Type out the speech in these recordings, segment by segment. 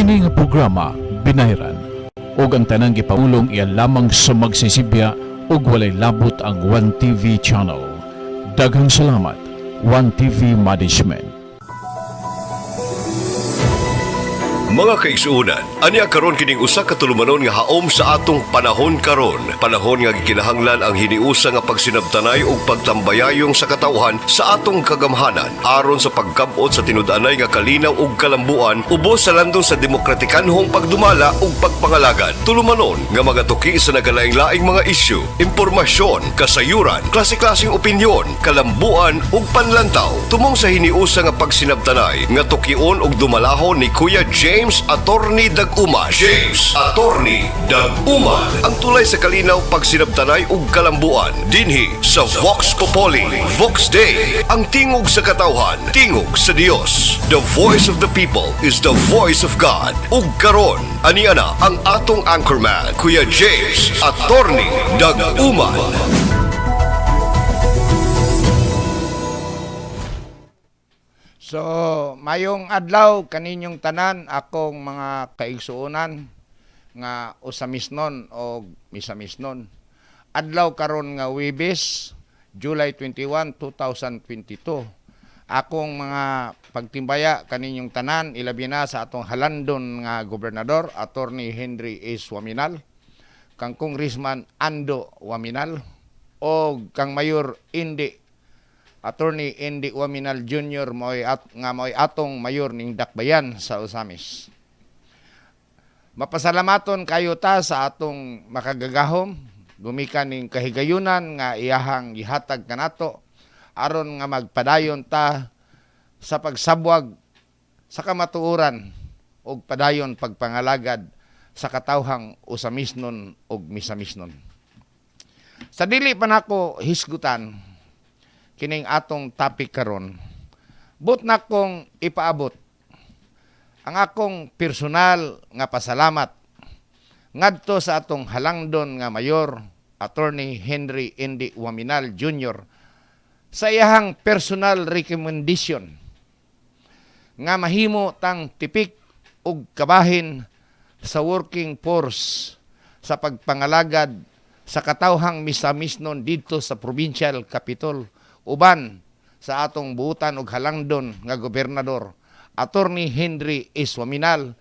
Kini nga programa binayran ug ang tanang gipamulong iya lamang sa magsisibya ug walay labot ang One TV channel. Daghang salamat One TV Management. Mga kaigsuunan, aniya karon kining usa ka tulumanon nga haom sa atong panahon karon. Panahon nga gikinahanglan ang hiniusa nga pagsinabtanay ug pagtambayayong sa katawhan sa atong kagamhanan aron sa pagkabot sa tinud-anay nga kalinaw ug kalambuan ubos sa landong sa demokratikanhong pagdumala ug pagpangalagad. Tulumanon nga mga tuki sa nagalaing-laing mga isyu, impormasyon, kasayuran, klase-klaseng opinyon, kalambuan ug panlantaw tumong sa hiniusa nga pagsinabtanay nga tukion ug dumalahon ni Kuya James Attorney Dag-Uman. James Attorney Dag-Uman. Ang tulay sa kalinaw pagsinabtanay ug kalambuan dinhi sa Vox Populi, Vox Day. Ang tingog sa katawhan, tingog sa Dios. The voice of the people is the voice of God. Ug karon, ania na ang atong anchorman, Kuya James Attorney Dag-Uman. So, mayong adlaw kaninyong tanan akong mga kaigsuonan nga usamisnon o misamisnon. Adlaw karon nga Huwebes, July 21, 2022. Akong mga pagtimbaya kaninyong tanan ilabi na sa atong halandon nga gobernador Attorney Henry A. Waminal, kang Congressman Ando Waminal o kang Mayor Attorney Indy Waminal Jr. mo'y atong mayor ning Dakbayan sa Osamis. Mapasalamaton kayo ta sa atong makagagahom, gumikan ning kahigayunan nga iyahang gihatag kanato aron nga magpadayon ta sa pagsabwag sa kamatuoran ug padayon pagpangalagad sa katawhang usamisnon ug misamisnon. Sa dili pa nako hisgutan kining atong topic karon, but na kong ipaabot ang akong personal nga pasalamat ngadto sa atong halangdon nga mayor Attorney Henry Indy Waminal Jr. sa iyahang personal recommendation nga mahimo tang tipik ug kabahin sa working force sa pagpangalagad sa katawhang misamisnon didto sa provincial capital uban sa atong buutan ug halangdon nga gobernador Attorney Henry S. Waminal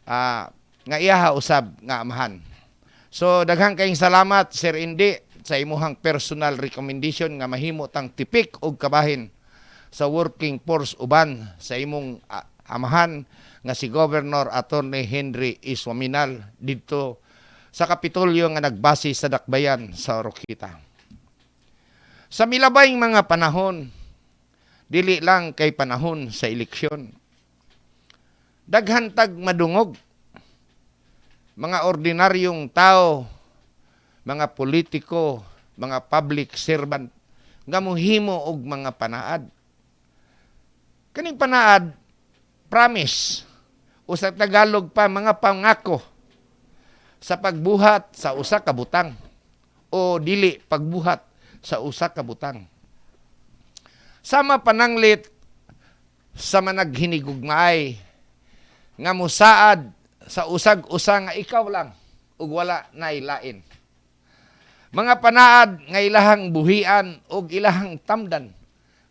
nga iyaha usab nga amahan. So daghang kayong salamat Sir Indy sa imuhang personal recommendation nga mahimo tang tipik ug kabahin sa working force uban sa imong amahan nga si Governor Attorney Henry S. Waminal didto sa Kapitolyo nga nagbase sa Dakbayan sa Oroquita. Sa milabayng mga panahon, dili lang kay panahon sa eleksyon, daghantag madungog, mga ordinaryong tao, mga politiko, mga public servant, nga mohimo og mga panaad. Kaning panaad, promise, o sa Tagalog pa, mga pangako, sa pagbuhat sa usa ka butang, o dili pagbuhat sa usa ka butang. Sama pananglit sa managhinigugmaay nga musaad sa usag-usa nga ikaw lang ug wala nay lain. Mga panaad nga ilahang buhian ug ilahang tamdan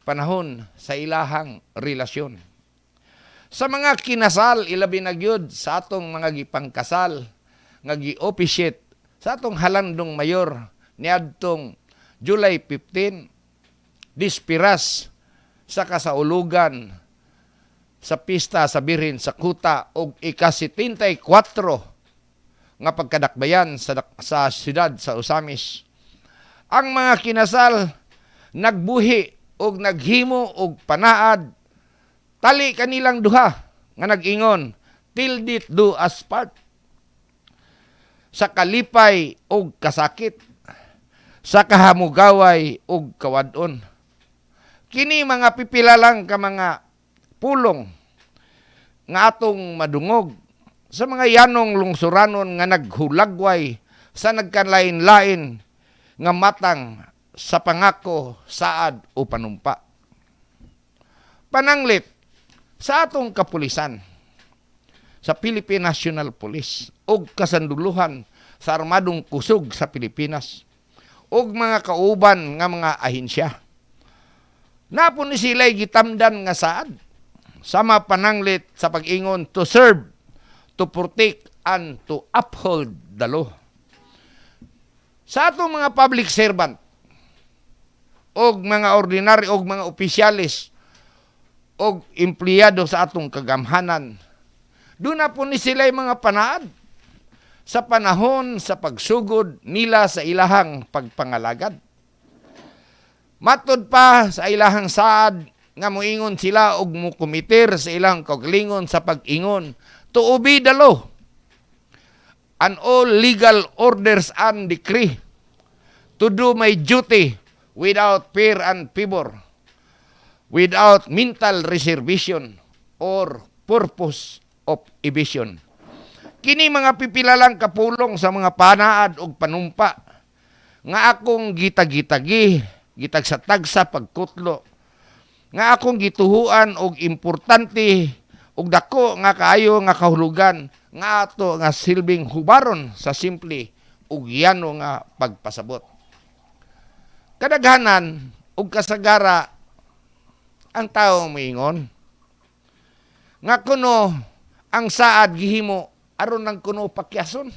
panahon sa ilahang relasyon. Sa mga kinasal ilabi na gyud sa atong mga gipangkasal nga gi-officiate sa atong halandong mayor niadtong July 15, dispiras sa kasaulugan sa pista sa Birhen sa Kuta ug ika-74 nga pagkadakbayan sa siyudad sa Osamis. Ang mga kinasal nagbuhi ug naghimo og panaad tali kanilang duha nga nag-ingon till death do us part, sa kalipay ug kasakit, sa kahamugaway ug kawadon. Kini mga pipila lang ka mga pulong nga atong madungog sa mga yanong lungsuranon nga naghulagway sa nagkalain-lain nga matang sa pangako, saad o panumpa. Pananglit sa atong kapulisan, sa Philippine National Police ug kasanduluhan sa armadong kusog sa Pilipinas ug mga kauban nga mga ahensya. Napon ni sila'y gitamdan nga saad sama pananglit sa pag-ingon to serve, to protect, and to uphold the law. Sa atong mga public servant og mga ordinary og mga opisyalis og empleyado sa atong kagamhanan, doon na po ni sila'y mga panaad sa panahon sa pagsugod nila sa ilahang pagpangalagad. Matod pa sa ilahang saad nga moingon sila og mukomitir sa ilang kaugalingon sa pag-ingon to obey the law and all legal orders and decree, to do my duty without fear and favor, without mental reservation or purpose of evasion. Kini mga pipilalang kapulong sa mga panaad og panumpa nga akong gitag-gitagi, gitagsatag sa pagkutlo, nga akong gituhuan og importante og dako nga kaayo nga kahulugan nga ato nga silbing hubaron sa simple ug yano nga pagpasabot. Kadaghanan ug kasagara ang tawo moingon nga kuno ang saad gihimo aron nang kuno pakyason.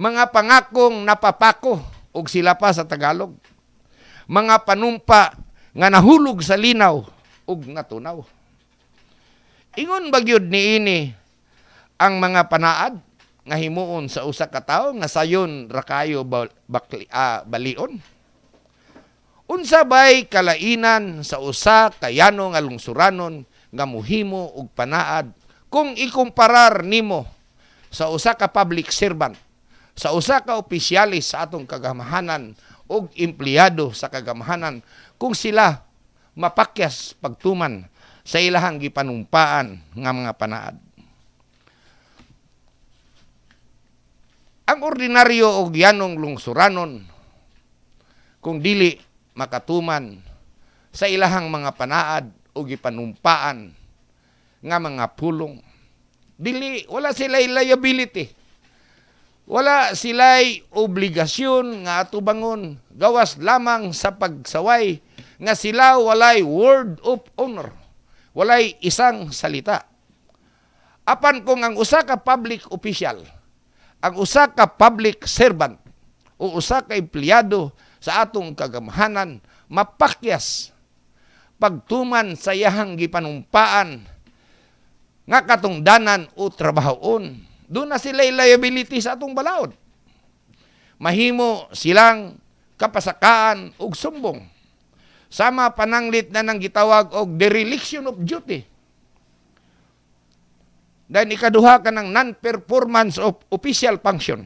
Mga pangakong napapako og sila pa sa Tagalog. Mga panumpa nga nahulog sa linaw ug natunaw. Ingon bagyod niini ang mga panaad nga himuon sa usa ka tawo nga sayon ra kayo balion. Unsa bay kalainan sa usa ka yano nga lungsuranon nga mohimo og panaad kung ikumparar nimo sa usa ka public servant, sa usa ka opisyalis sa atong kagamhanan og empleyado sa kagamhanan, kung sila mapakyas pagtuman sa ilahang gipanumpaan nga mga panaad. Ang ordinaryo og yanong lungsuranon kung dili makatuman sa ilahang mga panaad o gipanumpaan nga mga pulong, wala sila'y liability. Wala sila'y obligasyon nga atubangon gawas lamang sa pagsaway nga sila walay word of honor, walay isang salita. Apan kung ang usa ka public official, ang usa ka public servant o usa ka empleyado sa atong kagamhanan mapakyas pagtuman sa iyahang gipanumpaan nga katungdanan o trabahoon, doon na sila liability sa atong balaod. Mahimo silang kapasakaan og sumbong. Sama pananglit na nang gitawag og dereliction of duty. Dahil ikaduha ka ng non-performance of official function.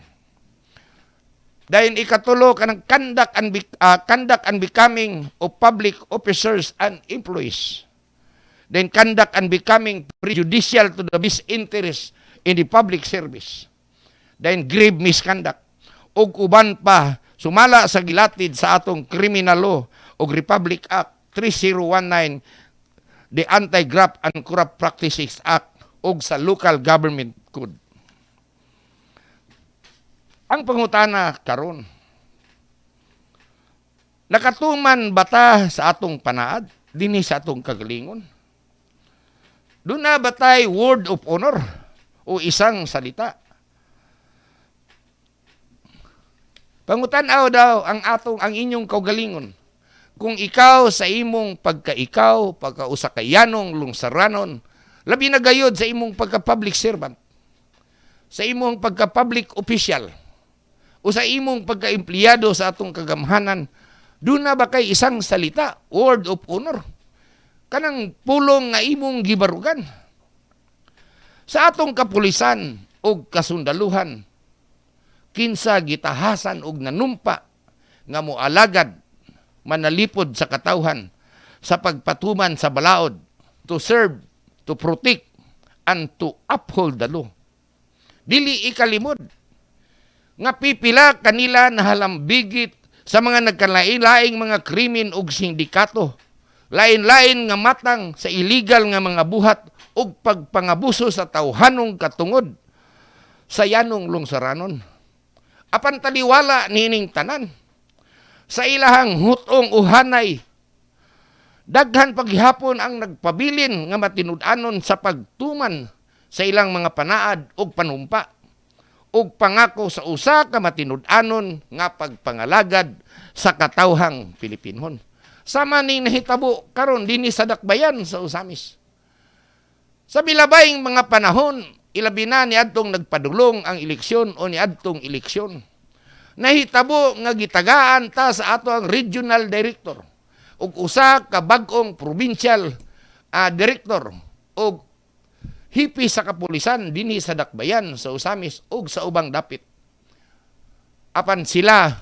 Dahil ikatulo ka ng conduct and becoming of public officers and employees. Then conduct and becoming prejudicial to the best interest in the public service. Then grave misconduct. Og uban pa, sumala sa gilatid sa atong criminal law og Republic Act 3019, the Anti-Graft and Corrupt Practices Act og sa Local Government Code. Ang pangutana karon, nakatuman bata sa atong panaad dinhi sa atong kagalingon? Doon na batay word of honor o isang salita? Pangutanaw daw ang inyong kaugalingon. Kung ikaw sa imong pagkaikaw, pagkausa kayanong lungsaranon, labi na gayod sa imong pagka-public servant, sa imong pagka-public official, o sa imong pagka-empleyado sa atong kagamhanan, doon na ba kay isang salita, word of honor? Kanang pulong nga imong gibarugan. Sa atong kapulisan o kasundaluhan, kinsa gitahasan og nanumpa nga moalagad, manalipod sa katawhan, sa pagpatuman sa balaod, to serve, to protect, and to uphold the law. Dili ikalimod nga pipila kanila nahalambigit sa mga nagkalain-laing mga krimen ug sindikato lain-lain nga matang sa illegal nga mga buhat ug pagpangabuso sa tawhanong katungod sa yanong lungsuranon. Apan taliwala nining tanan sa ilahang hutong uhanay, daghan paghihapon ang nagpabilin nga matinud-anon sa pagtuman sa ilang mga panaad ug panumpa ug pangako sa usa ka matinud-anon nga pagpangalagad sa katawhang Pilipinon. Sama ning nahitabo karon dinhi sa dakbayan sa Usamis. Sa milabayng mga panahon, ilabi na niadtong nagpadulong ang eleksyon o niadtong eleksyon, nahitabo nga gitagaan ta sa ato ang regional director ug usa ka bag-ong provincial director ug hipi sa kapulisan dinhi sa dakbayan sa Usamis ug sa ubang dapit. Apan sila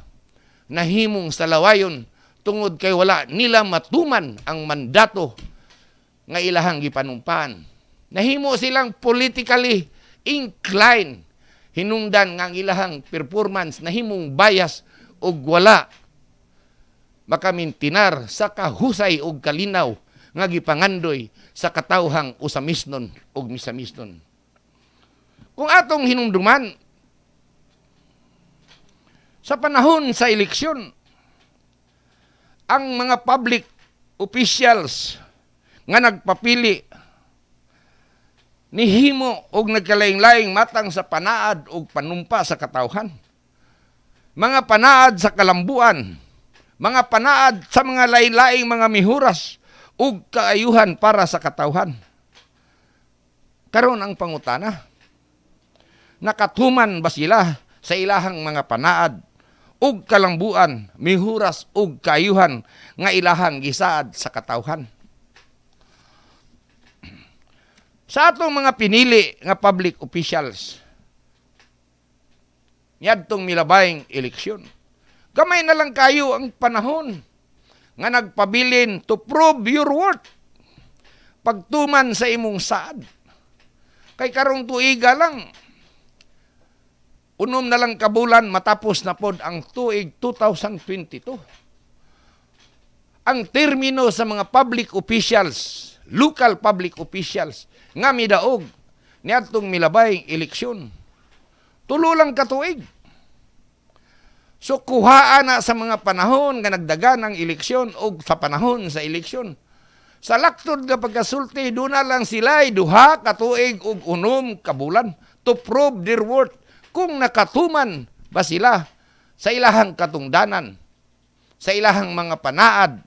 nahimong sa lawayon tungod kay wala nila matuman ang mandato nga ilahang gipanumpaan. Nahimo silang politically inclined. Hinungdan nga ang ilahang performance nahimong bias ug wala makamintinar sa kahusay ug kalinaw nga gipangandoy sa katawhang Usamisnon ug Misamisnon. Kung atong hinumduman sa panahon sa eleksyon, ang mga public officials nga nagpapili nihimo og nagkalaing-laing matang sa panaad ug panumpa sa katawhan. Mga panaad sa kalambuan, mga panaad sa mga lain-laing mga mihuras ug kaayuhan para sa katawhan. Karon ang pangutana, nakatuman ba sila sa ilahang mga panaad ug kalambuan, mihuras ug kaayuhan nga ilahang gisaad sa katawhan? Sa atong mga pinili nga public officials, niadtong milabayng eleksyon, gamay na lang kayo ang panahon nga nagpabilin to prove your worth. Pagtuman sa imong saad. Kay karong tuiga lang, unom na lang kabulan matapos na pod ang tuig 2022. Ang termino sa mga public officials, local public officials, nga midaog niadtong milabayng eleksyon, tulo lang katuig. So kuhaan na sa mga panahon nga nagdagan ang eleksyon o sa panahon sa eleksyon. Sa laktod nga pagkasulti, doon na lang sila duha katuig o unom kabulan to prove their worth kung nakatuman ba sila sa ilahang katungdanan, sa ilahang mga panaad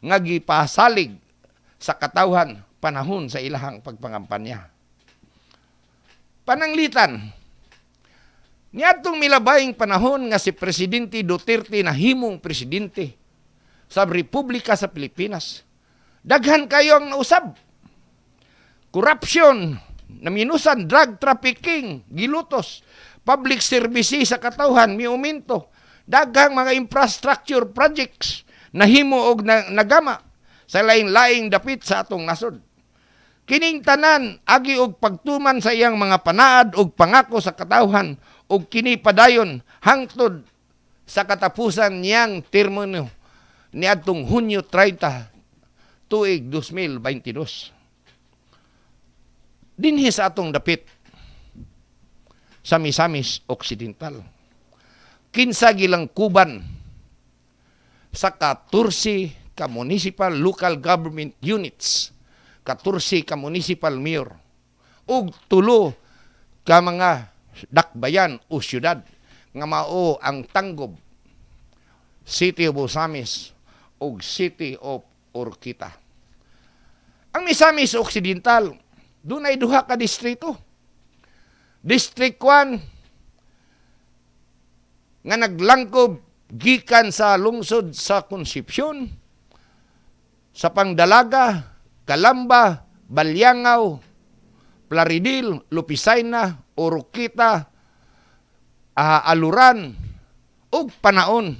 nga gipasalig sa katawhan panahon sa ilahang pagpangampanya. Pananglitan, niadtong milabayng panahon nga si Presidente Duterte nahimong presidente sa Republika sa Pilipinas, daghan kayo ang nausab. Corruption, naminusan, drug trafficking, gilutos, public services sa katawhan, miuminto, daghang mga infrastructure projects nahimo og nagama sa laing-laing dapit sa atong nasod. Kining tanan agi og pagtuman sa iyang mga panaad og pangako sa katawhan og kini padayon hangtod sa katapusan niyang termino niadtong Hunyo 30 tuig 2022. Dinhi sa atong dapit sa Misamis Occidental, kinsa gilangkuban sa 14 ka municipal local government units, 14 ka municipal mayor, ug 3 ka mga dakbayan o syudad nga mao ang Tanggob, City of Osamis ug City of Orquita. Ang Misamis Occidental, dunay duha ka distrito. District 1 nga naglangkob gikan sa lungsod sa Concepcion, sa Pangdalaga, Calamba, Balyangaw, Plaridel, Lupisaina, Oroquita, Aluran, ug Panaon.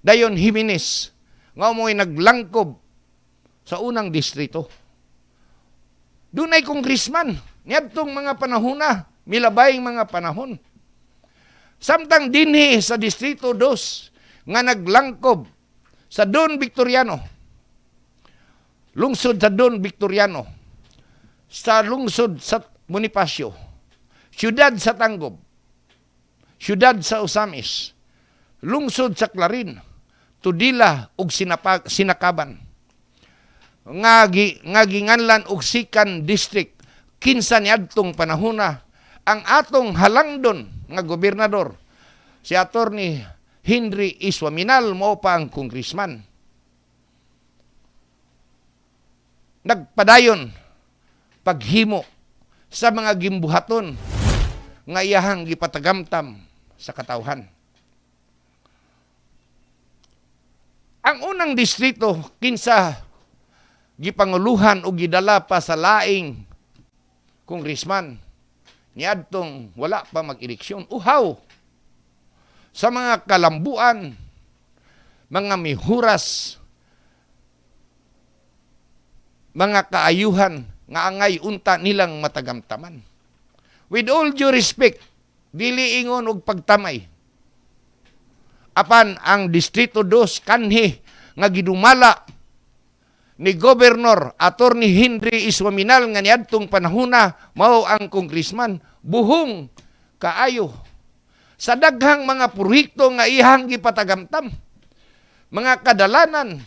Dayon Jimenez, nga mo'y naglangkob sa unang distrito. Dunay congressman, niadtong mga panahona, milabayng mga panahon. Samtang dinhi sa Distrito 2 nga naglangkob sa Don Victoriano, lungsod sa Don Victoriano, sa lungsod sa Bonifacio, siyudad sa Tanggob, siyudad sa Osamis, lungsod sa Clarin, Tudila ug Sinakaban. Nga ginganlan og Sikan District kinsa niadtong panahona ang atong halangdon nga gobernador si Attorney Henry Iswaminal mao pa ang congressman. Nagpadayon paghimo sa mga gimbuhaton nga iyahang gipatagamtam sa katawhan. Ang unang distrito kinsa gipanguluhan o gidala pa sa laing congressman niadtong wala pa mag-eleksyon. Uhaw sa mga kalambuan, mga mihuras, mga kaayuhan nga angay unta nilang matagamtaman. With all due respect, dili ingon og pagtamay. Apan ang Distrito 2 kanhi nga gidumala ni Gobernador Attorney Henry Iswaminal nga niadtong panahona mao ang congressman buhong kaayo sa daghang mga proyekto nga ihang gipatagamtam, mga kadalanan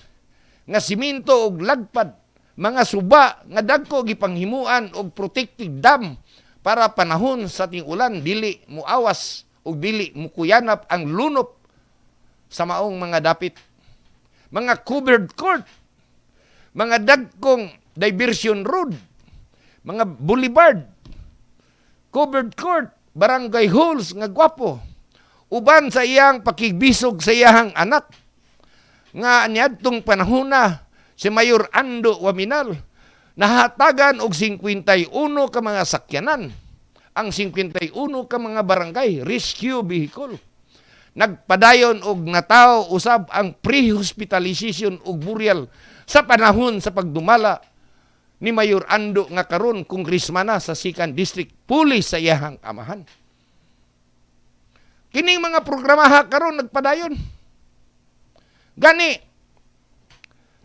nga siminto og lagpad, mga suba nga dagko gipanghimuan og protective dam para panahon sa ting-ulan dili muawas og dili mukuyanap ang lunop sa maong mga dapit. Mga covered court, mga dagkong diversion road, mga boulevard, covered court, barangay halls nga gwapo, uban sa iyang pakigbisog sa iyang anak, nga niadtong panahona si Mayor Ando Waminal, nahatagan og 51 ka mga sakyanan, ang 51 ka mga barangay, rescue vehicle. Nagpadayon og nataw usab ang pre-hospitalization og burial sa panahon sa pagdumala ni Mayor Ando nga karon congressman na sa Sikan District, pulis sa iyahang amahan. Kining mga programaha karon nagpadayon. Gani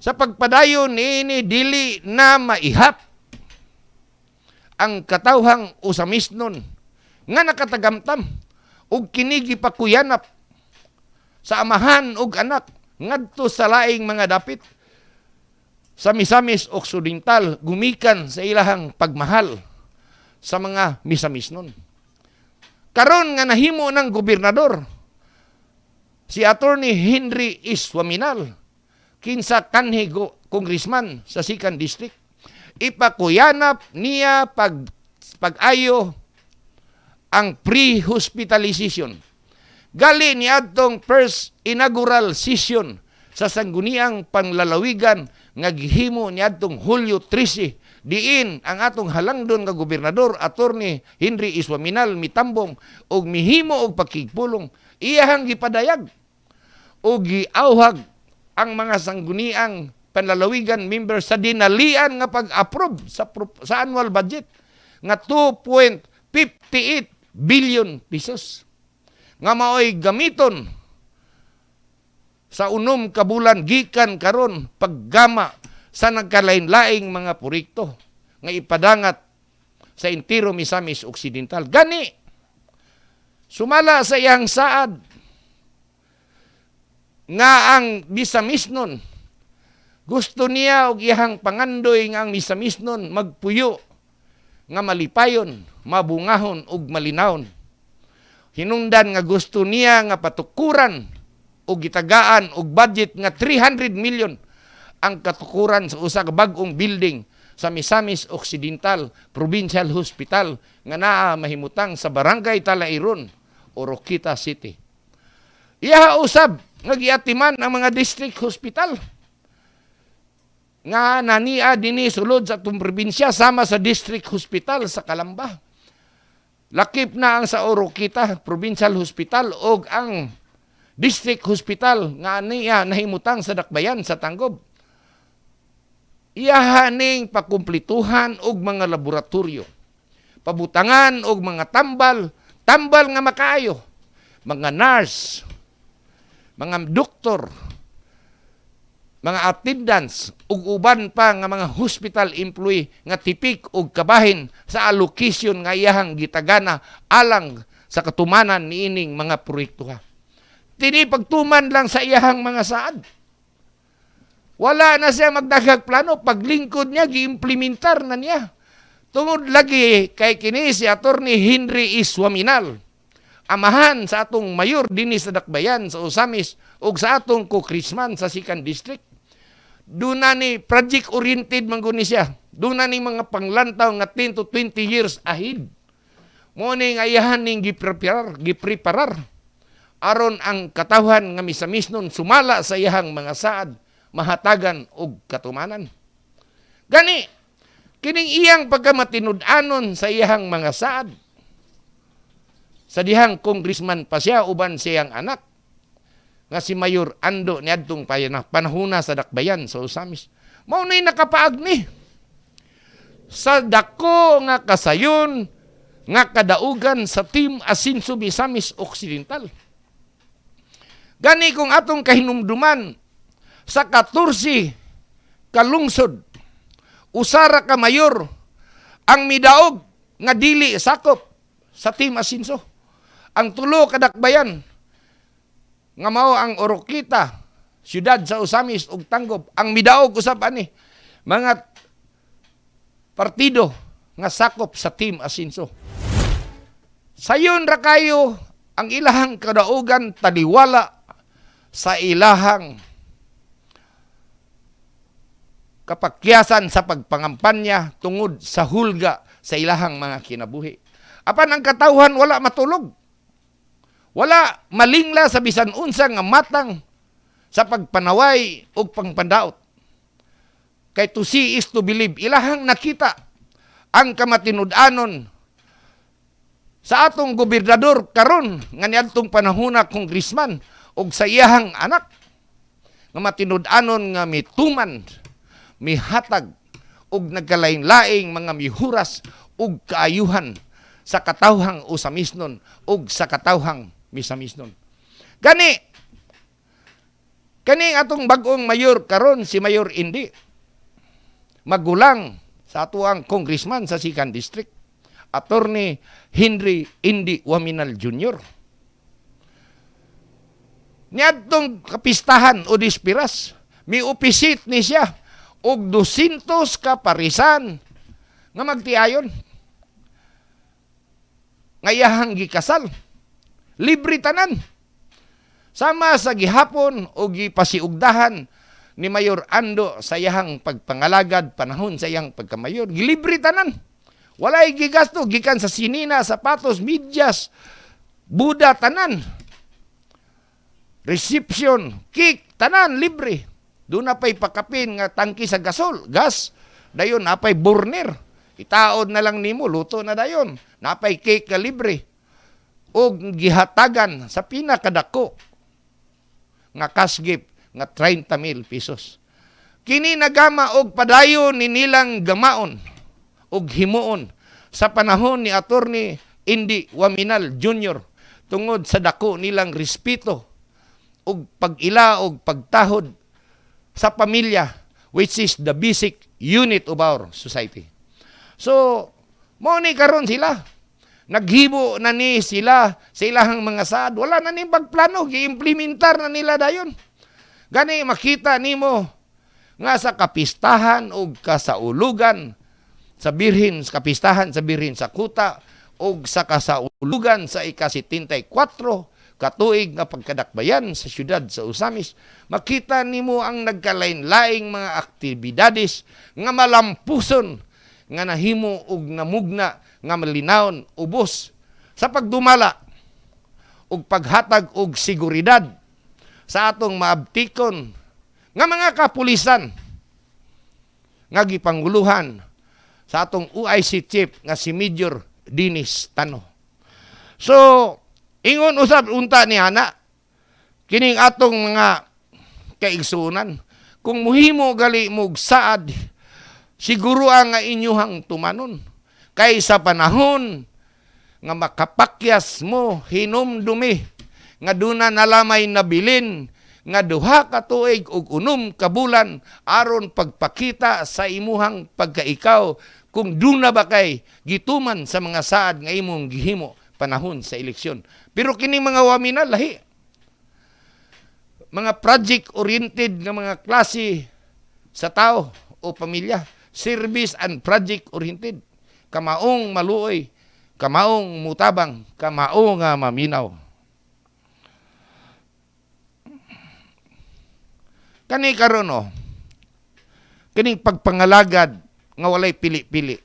sa pagpadayon ini dili na maihap ang katawhang usamisnon nga nakatagamtam ug kini gipakuyanap sa amahan ug anak ngadto sa laing mga dapit sa Misamis Occidental gumikan sa ilahang pagmahal sa mga Misamisnon. Karon nga nahimo ng gobernador si Attorney Henry Iswaminal kinsa kanhi congressman sa Sikan District, ipakuyanap niya pag-ayo ang pre-hospitalization. Gali niadtong first inaugural session sa sangguniang panglalawigan nga gihimo niadtong Hulyo 13 diin ang atong halangdon nga gobernador Attorney Henry Iswaminal mitambong og mihimo og pakigpulong iyahang gipadayag og giawhag ang mga sangguniang panlalawigan members sa dinalian nga pag-approve sa annual budget nga 2.58 billion pesos nga mao'y gamiton sa unom ka bulan gikan karon paggama sa nagkalain-laing mga proyekto nga ipadangat sa entero Misamis Occidental. Gani sumala sa iyang saad nga ang Misamisnon gusto niya og iyang pangandoy nga ang Misamisnon magpuyo nga malipayon, mabungahon ug malinawon. Hinungdan nga gusto niya nga patukuran o gitagaan og budget nga 300 million ang katukuran sa usa ka bag-ong building sa Misamis Occidental Provincial Hospital nga naa mahimutang sa Barangay Talairon, Oroquita City. Iya usab nga giatiman ang mga district hospital nga nania dinhi sulod sa atong probinsya sama sa district hospital sa Calamba. Lakip na ang sa Oroquita Provincial Hospital o ang District Hospital nga niya nahimutang sa Dakbayan sa Tanggob. Iyahaning pakumplituhan og mga laboratorio. Pabutangan og mga tambal nga makaayo. Mga nurse, mga doktor, mga attendants ug uban pa nga mga hospital employee nga tipik og kabahin sa allocation nga iyahang gitagana alang sa katumanan niining mga proyekto. Tini pagtuman lang sa iyahang mga saad. Wala na siya magdaghag plano, paglingkod niya giimplementar na niya. Tungod lagi kay kini si Attorney Henry Iswaminal, amahan sa atong mayor dinhi sa Dakbayan sa Osamis ug sa atong congressman sa 2nd District. Duna ni project-oriented man guni siya. Duna ni mga panglantaw nga 10 to 20 years ahead. Mo ni ayahan ning gipreparar aron ang katawhan nga misamisnon sumala sa iyahang mga saad, mahatagan og katumanan. Gani, kining iyang pagkamatinud-anon sa iyahang mga saad, sa dihang congressman pa siya, uban siyang anak, nga si Mayor Ando niadtong panahuna sa Dakbayan sa Osamis. Mao nay nakapaag ni sa dako nga kasayon nga kadaugan sa Team Asinso Misamis Occidental. Gani kung atong kahinumduman sa 14 kalungsod, usara ka mayor ang midaog nga dili sakop sa Team Asinso. Ang 3 ka Dakbayan nga mao ang Oroquita, siyudad sa Osamis ug Tanggob, ang midaog usab ani mga partido nga sakop sa Team Asinso. Sayon ra kayo ang ilahang kadaugan taliwala sa ilahang kapakyasan sa pagpangampanya tungod sa hulga sa ilahang mga kinabuhi. Apan ang katawhan wala matulog. Wala malingla sa bisan unsa nga matang sa pagpanaway o pangpandaot. Kay to see is to believe. Ilahang nakita ang kamatinud-anon sa atong gobernador karon nga niadtong panahuna congressman og sa iyahang anak nga matinud-anon nga mituman, mihatag og nagkalain-laing mga mihuras og kaayuhan sa katawhang Osamisnon og sa katawhang Misamisnon. Kani atong bag-ong mayor karon si Mayor Indi, magulang sa atuang congressman sa 2nd District, Attorney Henry Indi Waminal Jr. Niadtong kapistahan o dispiras, miupisit ni siya og 200 ka parisan nga magtiayon. Ngayahang gikasal. Libre tanan. Sama sa gihapon o gipasiugdahan ni Mayor Ando sa iyahang pagpangalagad panahon sa iyang pagkamayor. Gilibre tanan. Walay gigasto gikan sa sinina, sapatos, medyas, buda tanan. Reception, cake, tanan libre. Doon na pa'y pakapin nga tangki sa gas. Dayon napay burner. Itaod na lang nimo, luto na dayon. Napay cake ka libre. O gihatagan sa pinakadako nga cash gift nga 30,000 pesos. Kini nagama og padayon ni nilang gamaon og himuon sa panahon ni Attorney Indi Waminal Jr. tungod sa dako nilang respeto og pag-ila og pagtahod sa pamilya, which is the basic unit of our society. So, mo ni karon sila. Naghibo na ni sila sa ilahang mga saad. Wala na ni pagplano, gi-implementar na nila dayon. Gani makita nimo nga sa kapistahan o kasaulugan sa birhin, sa kapistahan sa birhin sa kuta o sa kasaulugan sa ika-74 katuig nga pagkadakbayan sa siyudad sa Osamis, makita nimo ang nagkalain-laing mga aktibidades nga malampuson nga nahimo og namugna nga malinawon ubos sa pagdumala ug paghatag og seguridad sa atong maabtikon nga mga kapulisan nga gipanguluhan sa atong UIC chief nga si Major Dennis Tano. So, ingon usab unta ni ana kining atong mga kaigsunan, kung muhimo gali mo saad, siguro ang nga inyuhang tumanon. Kay sa panahon nga makapakyas mo, hinumdumi, nga duna nalamay nabilin, nga duha ka tuig ug 6 ka bulan aron pagpakita sa imuhang pagkaikaw kung duna ba kay gituman sa mga saad nga imong gihimo panahon sa eleksyon. Pero kini mga waminal lahi. Mga project-oriented nga mga klase sa tao o pamilya. Service and project-oriented. Kamaong maluoy, kamaong mutabang, kamao nga maminaw. Kani karon kining pagpangalagad nga walay pili-pili.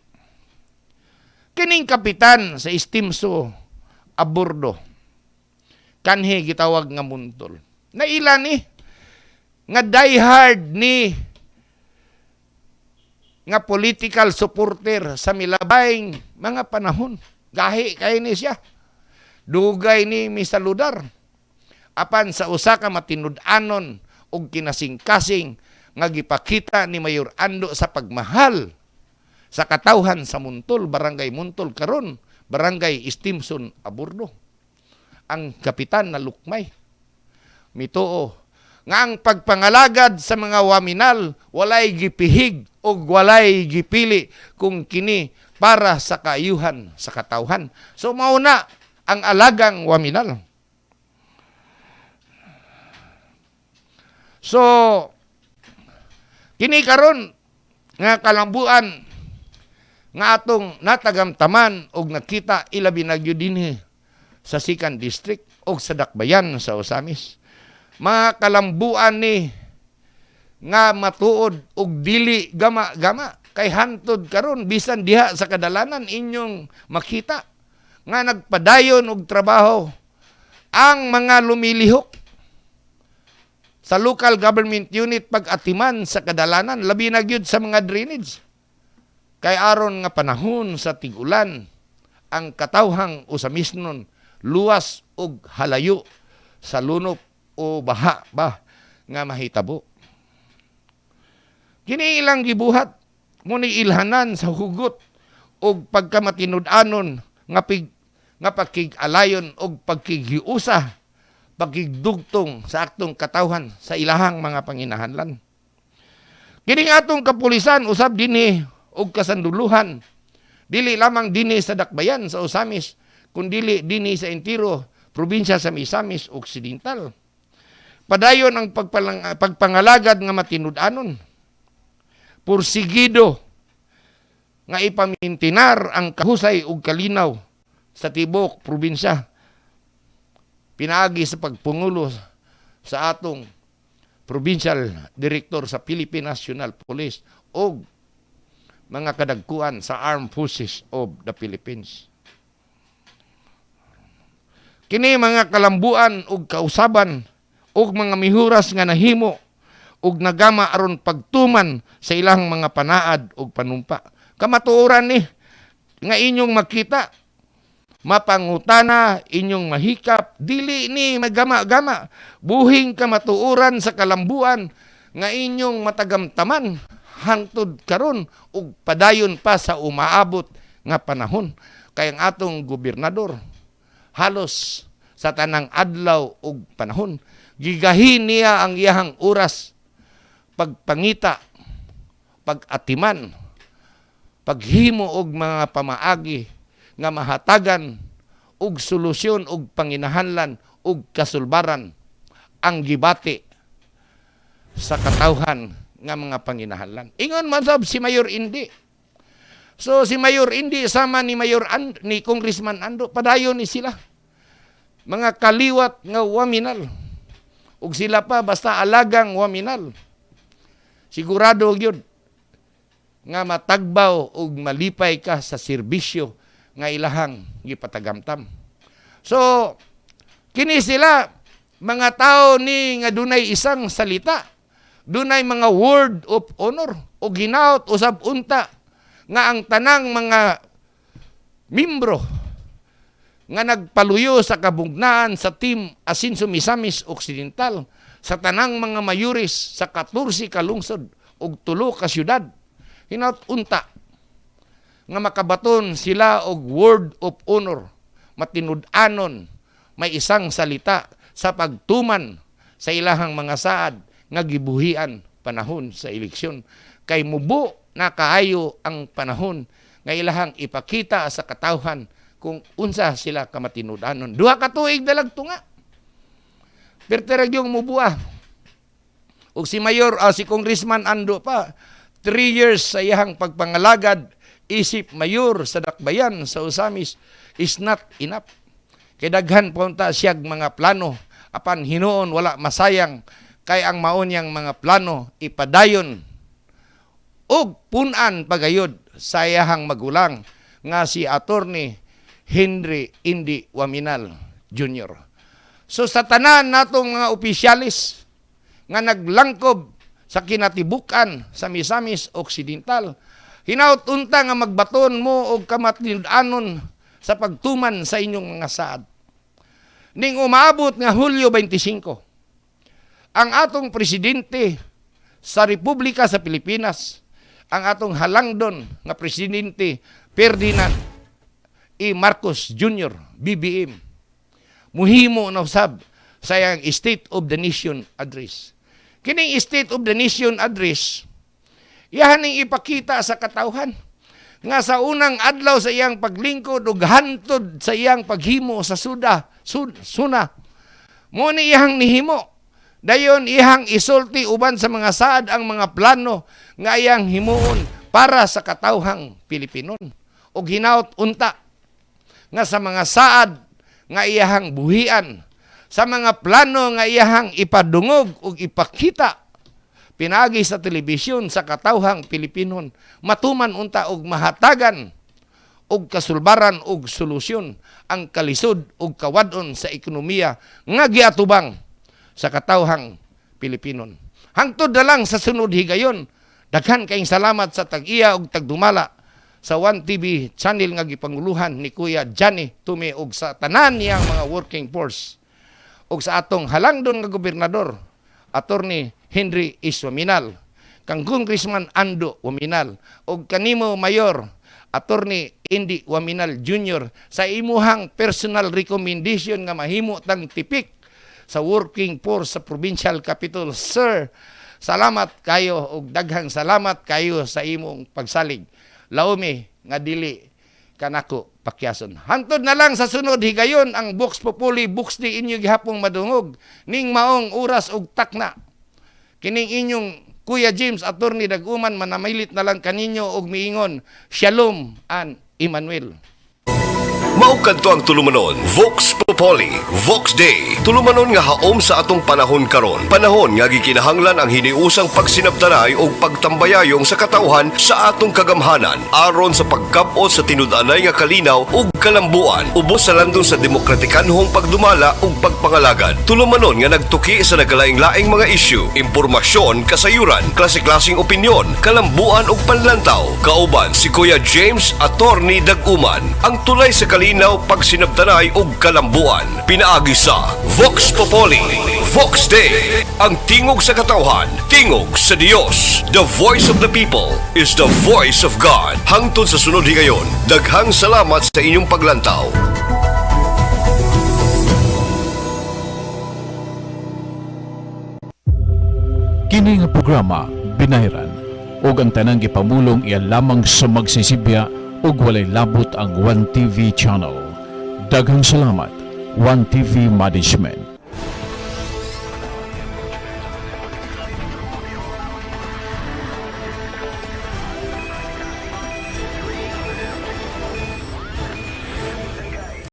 Kining kapitan sa Istimso Aburdo, kanhi gitawag nga Muntol. Naila ni nga diehard ni nga political supporter sa milabayng mga panahon. Gahi kay ni siya. Dugay ni misaludar. Apan sa usa ka matinud-anon og kinasing-kasing nga gipakita ni Mayor Ando sa pagmahal sa katawhan sa Muntol, Barangay Muntol karon, Barangay Istimson Aburdo. Ang kapitan na Lukmay mituo nga ang pagpangalagad sa mga waminal walay gipihig o walay gipili kung kini para sa kaayuhan sa katawhan. So mauna ang alagang waminal. So kini karon nga kalambuan nga atong natagamtaman og nakita ilabi na gyud dinhi sa Second District og sa Dakbayan sa Osamis. Mga kalambuan ni nga matuod og dili gama-gama kay hantod karon bisan diha sa kadalanan inyong makita nga nagpadayon og trabaho ang mga lumilihok sa local government unit pag-atiman sa kadalanan labi na gyud sa mga drainage. Kay aron nga panahon sa tig-ulan ang katawhang Osamisnon luwas og halayo sa lunop o baha ba nga mahitabo. Kini ilang gibuhat muni ilhanan sa hugot og pagkamatinud-anon nga pagkig-alayon og pagkighiusa, pagkigdugtong sa aktong katawhan sa ilahang mga panginahanglan. Kining atong kapulisan usab dinhi og kasanduluhan dili lamang dinhi sa Dakbayan sa Osamis kundi dinhi sa entero probinsya sa Misamis Occidental. Padayon ang pagpangalagad nga matinud-anon. Pursigido nga ipamintinar ang kahusay ug kalinaw sa tibok probinsya. Pinaagi sa pagpungulo sa atong provincial director sa Philippine National Police o mga kadagkuan sa Armed Forces of the Philippines. Kini mga kalambuan ug kausaban ug mga mihuras nga nahimo ug nagama aron pagtuman sa ilang mga panaad ug panumpa. Kamatuoran ni nga inyong makita, mapangutana, inyong mahikap, dili ni magama-gama. Buhing kamatuoran sa kalambuan nga inyong matagamtaman hangtod karon ug padayon pa sa umaabot nga panahon. Kay ang atong gobernador halos sa tanang adlaw ug panahon gigahin niya ang iyahang oras pagpangita, pag-atiman, paghimo og mga pamaagi nga mahatagan og solusyon og panginahanglan og kasulbaran ang gibati sa katawhan nga mga panginahanglan. Ingon man sab si Mayor Indi. So si Mayor Indi sama ni ni Congressman Ando padayon ni sila. Mga kaliwat nga waminal. Ug sila pa basta alagang waminal. Sigurado gyud nga matagbaw ug malipay ka sa serbisyo nga ilahang gipatagamtam. So kini sila mga tao ni nga dunay isang salita, dunay mga word of honor o ginaot usab unta nga ang tanang mga membro nga nagpaluyo sa kabugnaan sa Team Asinso Misamis Occidental sa tanang mga mayuris sa 14 ka lungsod ug 3 ka syudad hinaut unta nga makabaton sila og word of honor, matinud-anon, may isang salita sa pagtuman sa ilahang mga saad nga gibuhian panahon sa eleksyon. Kay mubo na kaayo ang panahon nga ilahang ipakita sa katawhan kung unsa sila kamatinud-anon. 2 ka tuig dalag tunga. Perterag yung mubuah. O si Mayor, si Congressman Ando pa, 3 years sa iyang pagpangalagad, isip mayor sa Dakbayan, sa Usamis, is not enough. Kay daghan punta siyag mga plano, apan hinuon wala masayang, kay ang maonyang mga plano ipadayon og punan pagayod sa iyahang magulang nga si Attorney Henry Indi Waminal Jr. So sa tanan natong mga opisyalis nga naglangkob sa kinatibukan sa Misamis Occidental, hinaut unta nga magbaton mo og kamatinud-anon sa pagtuman sa inyong mga saad. Ning umaabot nga Hulyo 25, ang atong presidente sa Republika sa Pilipinas, ang atong halangdon nga presidente Ferdinand E. Marcos Jr., BBM, muhimo na usab sa iyang State of the Nation Address. Kining State of the Nation Address, iyahaning ipakita sa katawhan nga sa unang adlaw sa iyang paglingkod ug hantod sa iyang paghimo sa suna. Mo ni iyang nihimo. Dayon iyang isulti uban sa mga saad ang mga plano nga iyang himuon para sa katawhang Pilipinon. Ug hinaut unta nga sa mga saad nga iyang buhian, sa mga plano nga iyang ipadungog ug ipakita pinagi sa telebisyon sa katawhang Pilipinon, matuman unta og mahatagan og kasulbaran og solusyon ang kalisod og kawadon sa ekonomiya nga giatubang sa katawhang Pilipinon. Hangtod na lang sa sunod higayon, daghan kayong salamat sa tag-iya og tagdumala sa 1TV channel nga gipanguluhan ni Kuya Johnny Tume og sa tanan niyang mga working force og sa atong halangdon nga gobernador Attorney Henry Waminal, kang Congressman Ando Waminal og kanimo Mayor Attorney Indi Waminal Jr. sa imuhang personal recommendation nga mahimo tang tipik sa working force sa provincial capital. Sir, salamat kayo og daghang salamat kayo sa imong pagsalig. Laomi nga dili kanako pakyason. Hantod na lang sa sunod higayon ang Vox Populi, Vox di inyo gihapong madungog ning maong oras og takna. Kining inyong Kuya James Attorney Daguman manamilit na lang kaninyo og miingon, Shalom and Emmanuel. Maukad to ang tulumanon, Vox Populi, Vox Day. Tulumanon nga haom sa atong panahon karon. Panahon nga gikinahanglan ang hiniusang pagsinabtanay o pagtambayayong sa katawhan sa atong kagamhanan aron sa pagkabot sa tinud-anay nga kalinaw ug kalambuan ubos sa landon sa demokratikanhong pagdumala ug pagpangalagad. Tulumanon nga nagtuki sa nagalaing-laing mga isyu, impormasyon, kasayuran, klase-klaseng opinyon, kalambuan ug panlantaw. Kauban si Kuya James Attorney Daguman, ang tulay sa kalinaw, pagsinabtanay ug kalambuan. Pinaagi sa Vox Populi, Vox Day. Ang tingog sa katawhan, tingog sa Dios. The voice of the people is the voice of God. Hangtod sa sunod higayon, daghang salamat sa inyong paglantaw. Kini nga programa binayran ug ang tanang gipamulong iya lamang sa magsisibya ug walay labot ang 1TV channel. Daghang salamat, 1TV Management.